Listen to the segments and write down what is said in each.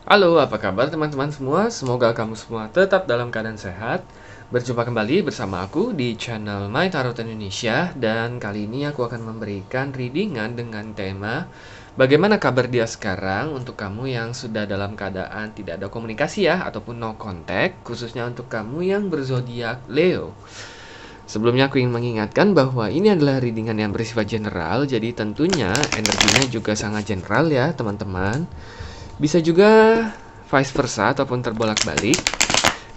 Halo, apa kabar teman-teman semua? Semoga kamu semua tetap dalam keadaan sehat. Berjumpa kembali bersama aku di channel My Tarot Indonesia, dan kali ini aku akan memberikan readingan dengan tema bagaimana kabar dia sekarang untuk kamu yang sudah dalam keadaan tidak ada komunikasi ya, ataupun no contact, khususnya untuk kamu yang berzodiak Leo. Sebelumnya aku ingin mengingatkan bahwa ini adalah readingan yang bersifat general, jadi tentunya energinya juga sangat general ya teman-teman. Bisa juga vice versa ataupun terbolak-balik,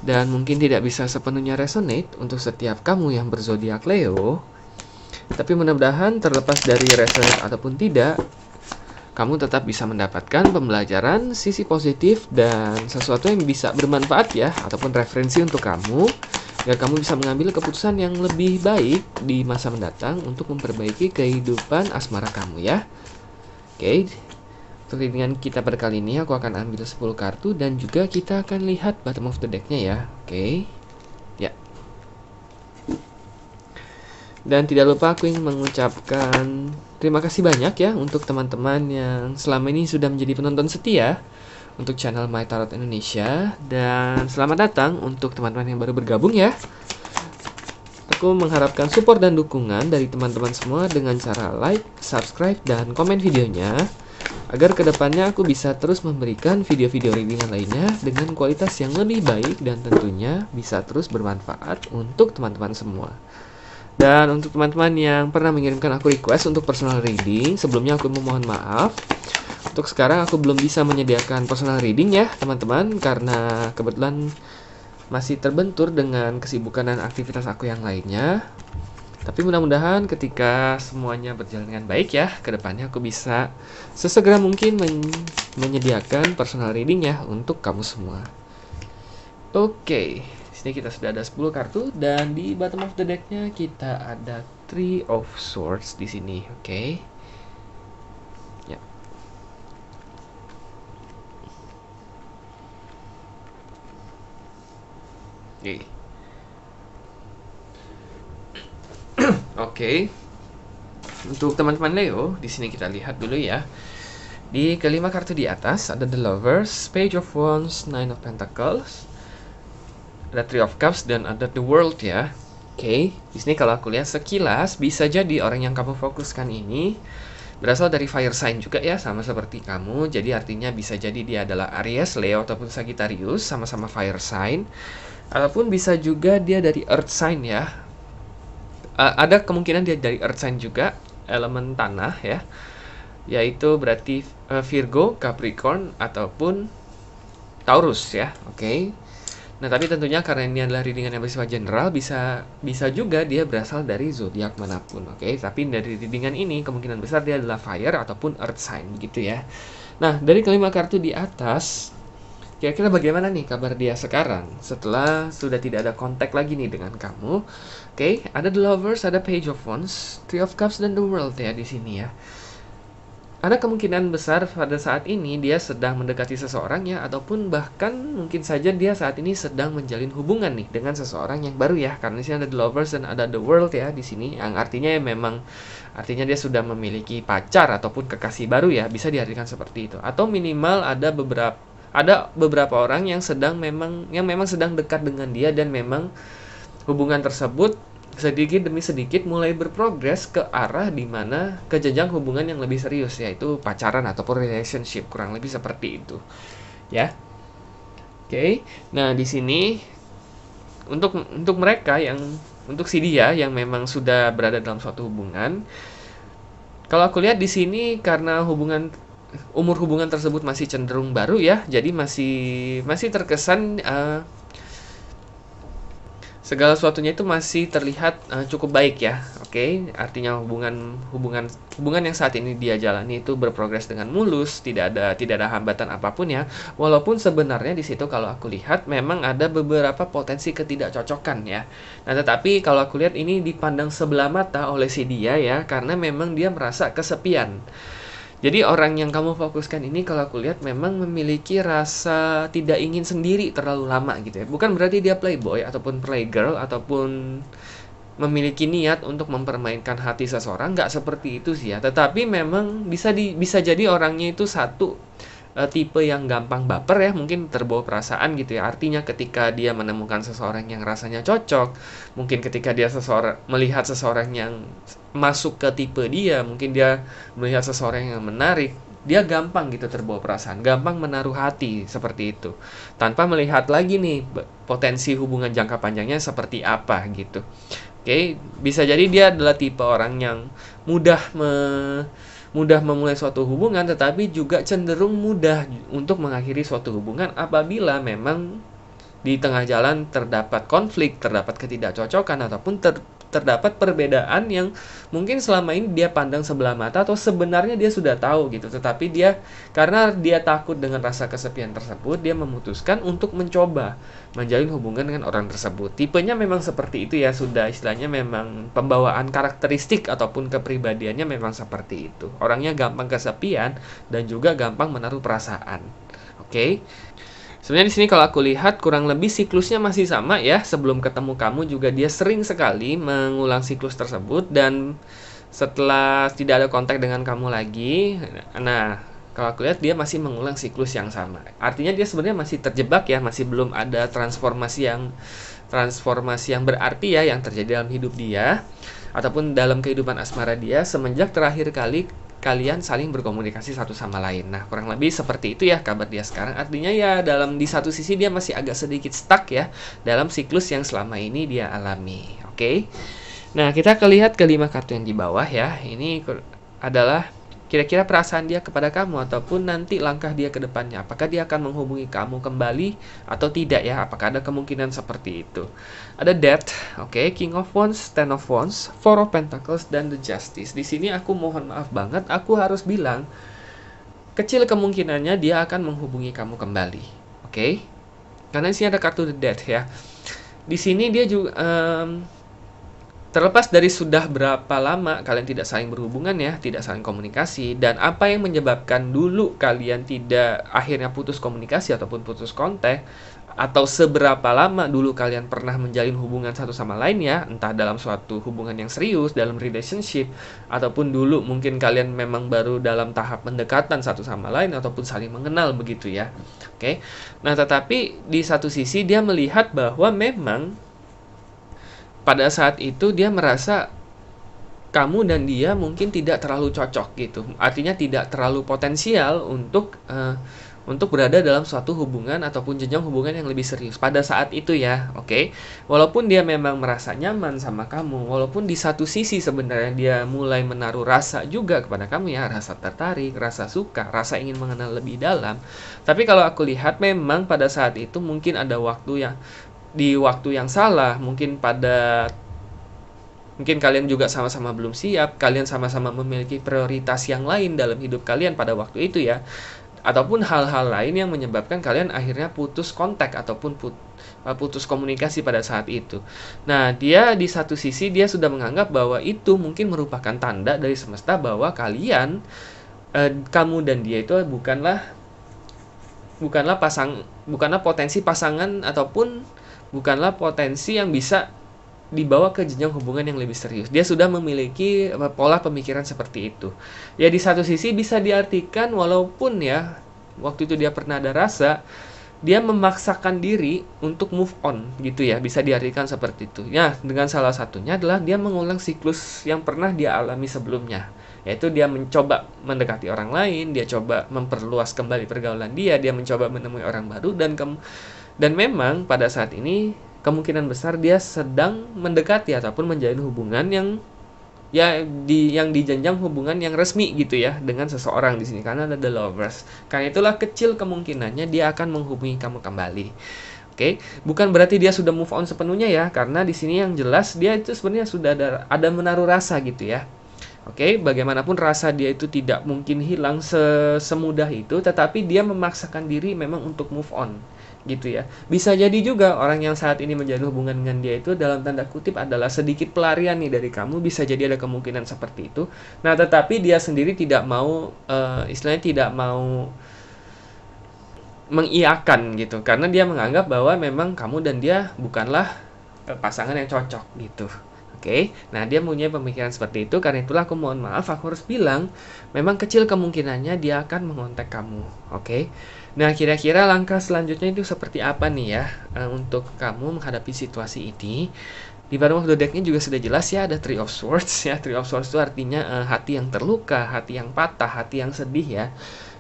dan mungkin tidak bisa sepenuhnya resonate untuk setiap kamu yang berzodiak Leo. Tapi mudah-mudahan terlepas dari resonate ataupun tidak, kamu tetap bisa mendapatkan pembelajaran, sisi positif, dan sesuatu yang bisa bermanfaat ya, ataupun referensi untuk kamu, agar kamu bisa mengambil keputusan yang lebih baik di masa mendatang untuk memperbaiki kehidupan asmara kamu ya. Oke, untuk readingan kita pada kali ini aku akan ambil 10 kartu dan juga kita akan lihat bottom of the deck-nya ya. Oke. Ya. Dan tidak lupa aku ingin mengucapkan terima kasih banyak ya untuk teman-teman yang selama ini sudah menjadi penonton setia untuk channel My Tarot Indonesia, dan selamat datang untuk teman-teman yang baru bergabung ya. Aku mengharapkan support dan dukungan dari teman-teman semua dengan cara like, subscribe, dan komen videonya, agar kedepannya aku bisa terus memberikan video-video readingan lainnya dengan kualitas yang lebih baik dan tentunya bisa terus bermanfaat untuk teman-teman semua. Dan untuk teman-teman yang pernah mengirimkan aku request untuk personal reading, sebelumnya aku memohon maaf. Untuk sekarang aku belum bisa menyediakan personal reading ya teman-teman, karena kebetulan masih terbentur dengan kesibukan dan aktivitas aku yang lainnya. Tapi mudah-mudahan ketika semuanya berjalan dengan baik ya, kedepannya aku bisa sesegera mungkin menyediakan personal reading ya untuk kamu semua. Oke, di sini kita sudah ada 10 kartu, dan di bottom of the deck-nya kita ada Three of Swords di sini, oke. Ya. Oke. Oke. Untuk teman-teman Leo, di sini kita lihat dulu ya. Di kelima kartu di atas ada The Lovers, Page of Wands, Nine of Pentacles, ada Three of Cups, dan ada The World ya. Oke, di sini kalau aku lihat sekilas bisa jadi orang yang kamu fokuskan ini berasal dari fire sign juga ya, sama seperti kamu. Jadi artinya bisa jadi dia adalah Aries, Leo, ataupun Sagittarius, sama-sama fire sign. Ataupun bisa juga dia dari earth sign ya. Ada kemungkinan dia dari earth sign juga, elemen tanah ya. Yaitu berarti Virgo, Capricorn, ataupun Taurus ya. Oke. Nah, tapi tentunya karena ini adalah readingan yang bersifat general, bisa juga dia berasal dari zodiak manapun, oke? Tapi dari readingan ini kemungkinan besar dia adalah fire ataupun earth sign gitu ya. Nah, dari kelima kartu di atas, kira-kira bagaimana nih kabar dia sekarang setelah sudah tidak ada kontak lagi nih dengan kamu? Oke, ada The Lovers, ada Page of Wands, Three of Cups, dan The World ya di sini ya. Ada kemungkinan besar pada saat ini dia sedang mendekati seseorang ya, ataupun bahkan mungkin saja dia saat ini sedang menjalin hubungan nih dengan seseorang yang baru ya, karena di sini ada The Lovers dan ada The World ya di sini, yang artinya ya memang artinya dia sudah memiliki pacar ataupun kekasih baru ya, bisa diartikan seperti itu. Atau minimal ada beberapa orang yang memang sedang dekat dengan dia, dan memang hubungan tersebut sedikit demi sedikit mulai berprogres ke arah dimana ke jenjang hubungan yang lebih serius, yaitu pacaran ataupun relationship, kurang lebih seperti itu ya. Oke. Nah, di sini untuk mereka yang untuk si dia yang memang sudah berada dalam suatu hubungan, kalau aku lihat di sini karena umur hubungan tersebut masih cenderung baru ya, jadi masih terkesan segala sesuatunya itu masih terlihat cukup baik ya. Oke, artinya hubungan yang saat ini dia jalani itu berprogres dengan mulus, tidak ada hambatan apapun ya. Walaupun sebenarnya di situ kalau aku lihat memang ada beberapa potensi ketidakcocokan ya. Nah, tetapi kalau aku lihat ini dipandang sebelah mata oleh si dia ya, karena memang dia merasa kesepian. Jadi orang yang kamu fokuskan ini kalau aku lihat memang memiliki rasa tidak ingin sendiri terlalu lama gitu ya. Bukan berarti dia playboy ataupun playgirl ataupun memiliki niat untuk mempermainkan hati seseorang, nggak seperti itu sih ya. Tetapi memang bisa jadi orangnya itu satu, tipe yang gampang baper ya, mungkin terbawa perasaan gitu ya. Artinya ketika dia menemukan seseorang yang rasanya cocok, mungkin ketika dia melihat seseorang yang masuk ke tipe dia, mungkin dia melihat seseorang yang menarik, dia gampang gitu terbawa perasaan, gampang menaruh hati seperti itu, tanpa melihat lagi nih potensi hubungan jangka panjangnya seperti apa gitu. Oke, bisa jadi dia adalah tipe orang yang mudah memulai suatu hubungan, tetapi juga cenderung mudah untuk mengakhiri suatu hubungan apabila memang di tengah jalan terdapat konflik, terdapat ketidakcocokan, ataupun terdapat perbedaan yang mungkin selama ini dia pandang sebelah mata, atau sebenarnya dia sudah tahu gitu, tetapi karena dia takut dengan rasa kesepian tersebut, dia memutuskan untuk mencoba menjalin hubungan dengan orang tersebut. Tipenya memang seperti itu ya, sudah istilahnya memang pembawaan karakteristik ataupun kepribadiannya memang seperti itu. Orangnya gampang kesepian dan juga gampang menaruh perasaan. Oke. Sebenarnya di sini kalau aku lihat kurang lebih siklusnya masih sama ya. Sebelum ketemu kamu juga dia sering sekali mengulang siklus tersebut, dan setelah tidak ada kontak dengan kamu lagi, nah kalau aku lihat dia masih mengulang siklus yang sama. Artinya dia sebenarnya masih terjebak ya, masih belum ada transformasi yang berarti ya yang terjadi dalam hidup dia ataupun dalam kehidupan asmara dia semenjak terakhir kali kalian saling berkomunikasi satu sama lain. Nah, kurang lebih seperti itu ya kabar dia sekarang. Artinya ya di satu sisi dia masih agak sedikit stuck ya dalam siklus yang selama ini dia alami. Oke. Nah, kita lihat kelima kartu yang di bawah ya. Ini adalah kira-kira perasaan dia kepada kamu ataupun nanti langkah dia ke depannya. Apakah dia akan menghubungi kamu kembali atau tidak ya? Apakah ada kemungkinan seperti itu? Ada Death, oke, King of Wands, Ten of Wands, Four of Pentacles, dan The Justice. Di sini aku mohon maaf banget, aku harus bilang kecil kemungkinannya dia akan menghubungi kamu kembali, oke? Karena di sini ada kartu The Death ya. Di sini dia juga terlepas dari sudah berapa lama kalian tidak saling berhubungan ya, tidak saling komunikasi, dan apa yang menyebabkan dulu kalian tidak akhirnya putus komunikasi ataupun putus kontak, atau seberapa lama dulu kalian pernah menjalin hubungan satu sama lain ya, entah dalam suatu hubungan yang serius, dalam relationship, ataupun dulu mungkin kalian memang baru dalam tahap pendekatan satu sama lain ataupun saling mengenal begitu ya. Oke. Nah, tetapi di satu sisi dia melihat bahwa memang pada saat itu dia merasa kamu dan dia mungkin tidak terlalu cocok gitu. Artinya tidak terlalu potensial untuk berada dalam suatu hubungan ataupun jenjang hubungan yang lebih serius pada saat itu ya, oke? Walaupun dia memang merasa nyaman sama kamu, walaupun di satu sisi sebenarnya dia mulai menaruh rasa juga kepada kamu ya, rasa tertarik, rasa suka, rasa ingin mengenal lebih dalam. Tapi kalau aku lihat memang pada saat itu mungkin ada di waktu yang salah, mungkin kalian juga sama-sama belum siap, kalian sama-sama memiliki prioritas yang lain dalam hidup kalian pada waktu itu ya, ataupun hal-hal lain yang menyebabkan kalian akhirnya putus kontak ataupun putus komunikasi pada saat itu. Nah, dia di satu sisi dia sudah menganggap bahwa itu mungkin merupakan tanda dari semesta bahwa kamu dan dia itu bukanlah potensi pasangan ataupun bukanlah potensi yang bisa dibawa ke jenjang hubungan yang lebih serius. Dia sudah memiliki pola pemikiran seperti itu. Ya di satu sisi bisa diartikan walaupun ya waktu itu dia pernah ada rasa, dia memaksakan diri untuk move on gitu ya. Bisa diartikan seperti itu. Ya, dengan salah satunya adalah dia mengulang siklus yang pernah dia alami sebelumnya. Yaitu dia mencoba mendekati orang lain, dia coba memperluas kembali pergaulan dia mencoba menemui orang baru, dan memang pada saat ini kemungkinan besar dia sedang mendekati ataupun menjalin hubungan yang di jenjang hubungan yang resmi gitu ya dengan seseorang di sini, karena ada The Lovers. Karena itulah kecil kemungkinannya dia akan menghubungi kamu kembali. Oke, bukan berarti dia sudah move on sepenuhnya ya, karena di sini yang jelas dia itu sebenarnya sudah ada menaruh rasa gitu ya. Oke, bagaimanapun rasa dia itu tidak mungkin hilang semudah itu, tetapi dia memaksakan diri memang untuk move on gitu ya. Bisa jadi juga orang yang saat ini menjalin hubungan dengan dia itu dalam tanda kutip adalah sedikit pelarian nih dari kamu, bisa jadi ada kemungkinan seperti itu. Nah, tetapi dia sendiri tidak mau istilahnya tidak mau mengiyakan gitu, karena dia menganggap bahwa memang kamu dan dia bukanlah pasangan yang cocok gitu. Oke, nah dia punya pemikiran seperti itu, karena itulah aku mohon maaf, aku harus bilang, memang kecil kemungkinannya dia akan mengontak kamu, oke? Nah, kira-kira langkah selanjutnya itu seperti apa nih ya, untuk kamu menghadapi situasi ini? Di bottom of the deck-nya juga sudah jelas ya, ada Three of Swords ya. Three of Swords itu artinya hati yang terluka, hati yang patah, hati yang sedih ya.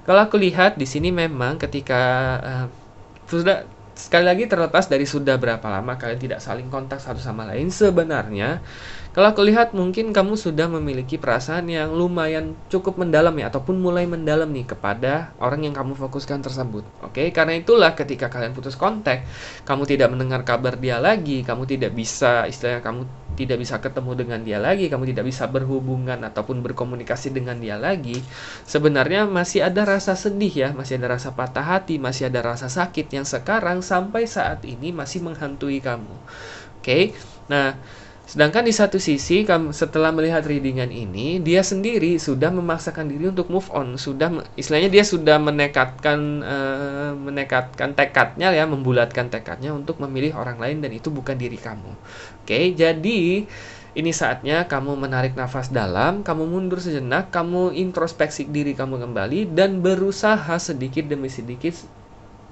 Kalau aku lihat di sini memang ketika sudah, sekali lagi terlepas dari sudah berapa lama kalian tidak saling kontak satu sama lain, sebenarnya kalau aku lihat mungkin kamu sudah memiliki perasaan yang lumayan cukup mendalam ya, ataupun mulai mendalam nih kepada orang yang kamu fokuskan tersebut. Oke, karena itulah ketika kalian putus kontak, kamu tidak mendengar kabar dia lagi, kamu tidak bisa, istilahnya kamu tidak bisa ketemu dengan dia lagi, kamu tidak bisa berhubungan ataupun berkomunikasi dengan dia lagi, sebenarnya masih ada rasa sedih ya, masih ada rasa patah hati, masih ada rasa sakit yang sekarang sampai saat ini masih menghantui kamu. Oke, nah sedangkan di satu sisi, setelah melihat readingan ini, dia sendiri sudah memaksakan diri untuk move on. Istilahnya dia sudah menekatkan tekadnya ya, membulatkan tekadnya untuk memilih orang lain dan itu bukan diri kamu. Oke, jadi ini saatnya kamu menarik nafas dalam, kamu mundur sejenak, kamu introspeksi diri kamu kembali dan berusaha sedikit demi sedikit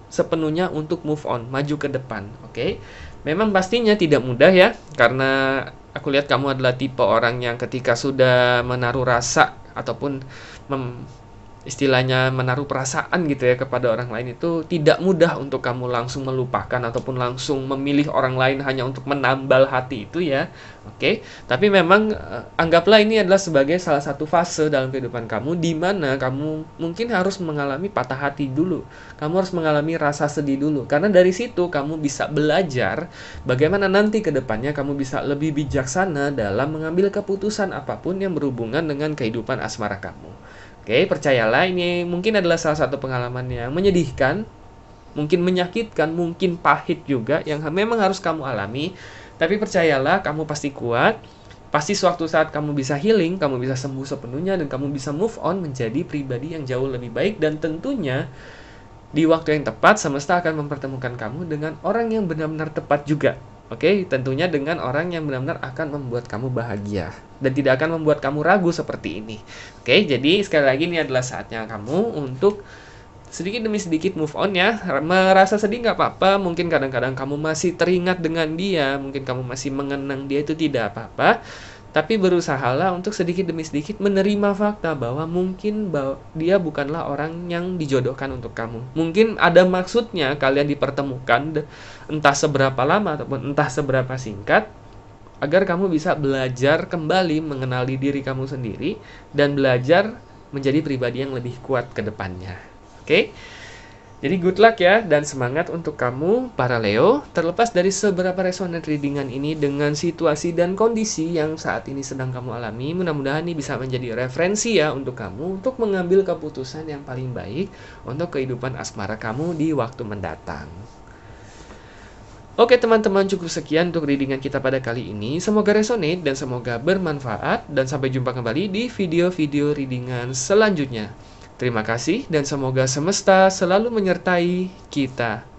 sepenuhnya untuk move on, maju ke depan, oke? Memang pastinya tidak mudah ya, karena aku lihat kamu adalah tipe orang yang ketika sudah menaruh rasa ataupun istilahnya menaruh perasaan gitu ya kepada orang lain, itu tidak mudah untuk kamu langsung melupakan ataupun langsung memilih orang lain hanya untuk menambal hati itu ya. Oke, tapi memang anggaplah ini adalah sebagai salah satu fase dalam kehidupan kamu di mana kamu mungkin harus mengalami patah hati dulu. Kamu harus mengalami rasa sedih dulu, karena dari situ kamu bisa belajar bagaimana nanti ke depannya kamu bisa lebih bijaksana dalam mengambil keputusan apapun yang berhubungan dengan kehidupan asmara kamu. Oke, percayalah ini mungkin adalah salah satu pengalaman yang menyedihkan, mungkin menyakitkan, mungkin pahit juga yang memang harus kamu alami. Tapi percayalah, kamu pasti kuat. Pasti suatu saat kamu bisa healing, kamu bisa sembuh sepenuhnya dan kamu bisa move on menjadi pribadi yang jauh lebih baik, dan tentunya di waktu yang tepat semesta akan mempertemukan kamu dengan orang yang benar-benar tepat juga. Oke, tentunya dengan orang yang benar-benar akan membuat kamu bahagia dan tidak akan membuat kamu ragu seperti ini. Oke, jadi sekali lagi ini adalah saatnya kamu untuk sedikit demi sedikit move on ya. Merasa sedih nggak apa-apa, mungkin kadang-kadang kamu masih teringat dengan dia, mungkin kamu masih mengenang dia, itu tidak apa-apa. Tapi berusahalah untuk sedikit demi sedikit menerima fakta bahwa mungkin dia bukanlah orang yang dijodohkan untuk kamu. Mungkin ada maksudnya kalian dipertemukan, entah seberapa lama ataupun entah seberapa singkat, agar kamu bisa belajar kembali mengenali diri kamu sendiri dan belajar menjadi pribadi yang lebih kuat ke depannya. Oke? Jadi good luck ya, dan semangat untuk kamu para Leo. Terlepas dari seberapa resonant readingan ini dengan situasi dan kondisi yang saat ini sedang kamu alami, mudah-mudahan ini bisa menjadi referensi ya untuk kamu untuk mengambil keputusan yang paling baik untuk kehidupan asmara kamu di waktu mendatang. Oke teman-teman, cukup sekian untuk readingan kita pada kali ini. Semoga resonate dan semoga bermanfaat, dan sampai jumpa kembali di video-video readingan selanjutnya. Terima kasih dan semoga semesta selalu menyertai kita.